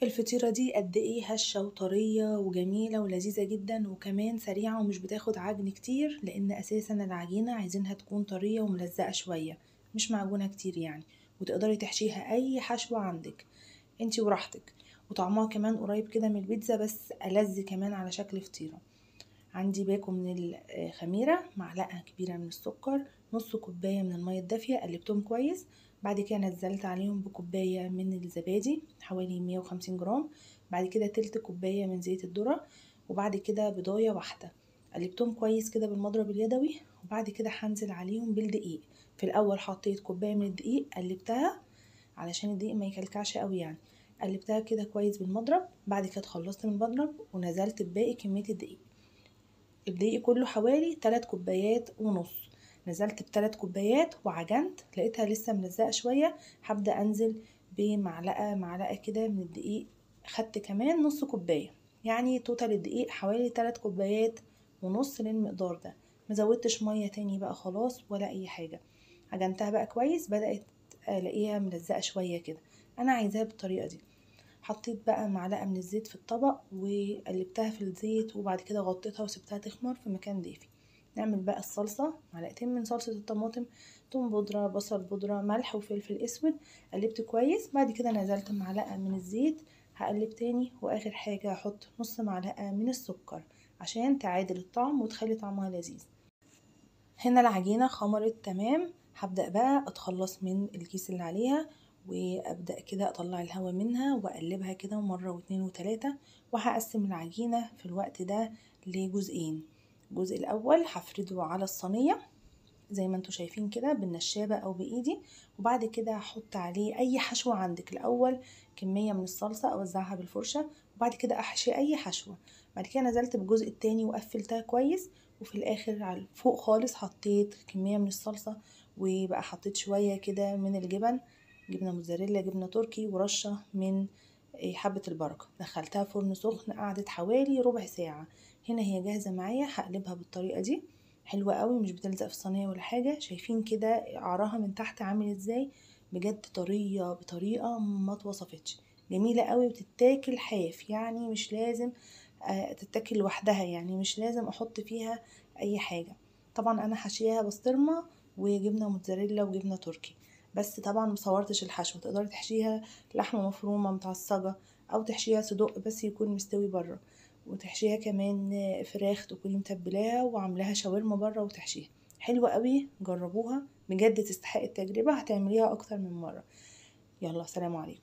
الفطيرة دي قد ايه هشة وطرية وجميلة ولذيذة جدا، وكمان سريعة ومش بتاخد عجن كتير، لان اساسا العجينة عايزينها تكون طرية وملزقة شوية، مش معجونة كتير يعني. وتقدري تحشيها اي حشوة عندك انتي وراحتك. وطعمها كمان قريب كده من البيتزا، بس ألذ كمان على شكل فطيرة. عندي باكو من الخميرة، معلقة كبيرة من السكر، نص كوباية من المية الدافية، قلبتهم كويس. بعد كده نزلت عليهم بكوباية من الزبادي حوالي 150 جرام. بعد كده تلت كوباية من زيت الذرة، وبعد كده بيضاية واحدة. قلبتهم كويس كده بالمضرب اليدوي، وبعد كده هنزل عليهم بالدقيق. في الأول حطيت كوباية من الدقيق، قلبتها علشان الدقيق ما يكلكعش قوي يعني. قلبتها كده كويس بالمضرب. بعد كده اتخلصت من المضرب ونزلت بباقي كمية الدقيق كله حوالي 3 كوبايات ونص. نزلت ب3 كوبايات وعجنت، لقيتها لسه ملزقه شويه. هبدا انزل معلقه كده من الدقيق. خدت كمان نص كوبايه، يعني توتال الدقيق حوالي 3 كوبايات ونص للمقدار ده. مزودتش ميه تاني بقى خلاص ولا اي حاجه. عجنتها بقى كويس، بدات الاقيها ملزقه شويه كده. انا عايزاها بالطريقه دي. حطيت بقى معلقة من الزيت في الطبق وقلبتها في الزيت، وبعد كده غطيتها وسبتها تخمر في مكان دافي. نعمل بقى الصلصة، معلقتين من صلصة الطماطم، توم بودرة، بصل بودرة، ملح وفلفل اسود. قلبت كويس. بعد كده نزلت معلقة من الزيت، هقلب تاني. واخر حاجة هحط نص معلقة من السكر عشان تعادل الطعم وتخلي طعمها لذيذ. هنا العجينة خمرت تمام. هبدأ بقى اتخلص من الكيس اللي عليها، وابدأ كده اطلع الهواء منها واقلبها كده مرة واتنين وتلاتة. وهقسم العجينة في الوقت ده لجزئين. الجزء الاول هفرده على الصينية زي ما انتوا شايفين كده بالنشابة او بايدي، وبعد كده هحط عليه اي حشوة عندك. الاول كمية من الصلصة اوزعها بالفرشة، وبعد كده احشي اي حشوة. بعد كده نزلت بالجزء التاني وقفلتها كويس، وفي الاخر على فوق خالص حطيت كمية من الصلصة. وبقى حطيت شوية كده من الجبن، جبنة موتزاريلا، جبنة تركي، ورشة من حبة البركة. دخلتها فرن سخن، قعدت حوالي ربع ساعة. هنا هي جاهزة معايا. هقلبها بالطريقة دي. حلوة قوي، مش بتلزق في الصينية ولا حاجة. شايفين كده قعرها من تحت عامل ازاي؟ بجد طرية بطريقة ما توصفتش. جميلة قوي وتتاكل حاف، يعني مش لازم تتاكل لوحدها، يعني مش لازم احط فيها اي حاجة. طبعا انا حشيها بسطرمة وجبنة موتزاريلا وجبنة تركي. بس طبعا مصورتش الحشو. تقدري تحشيها لحمة مفرومة متعصجة، او تحشيها صدق بس يكون مستوي بره، وتحشيها كمان فراخ تكوني متبلاها وعاملاها شاورما بره وتحشيها. حلوة قوي، جربوها بجد تستحق التجربة، هتعمليها اكتر من مرة. يلا سلام عليكم.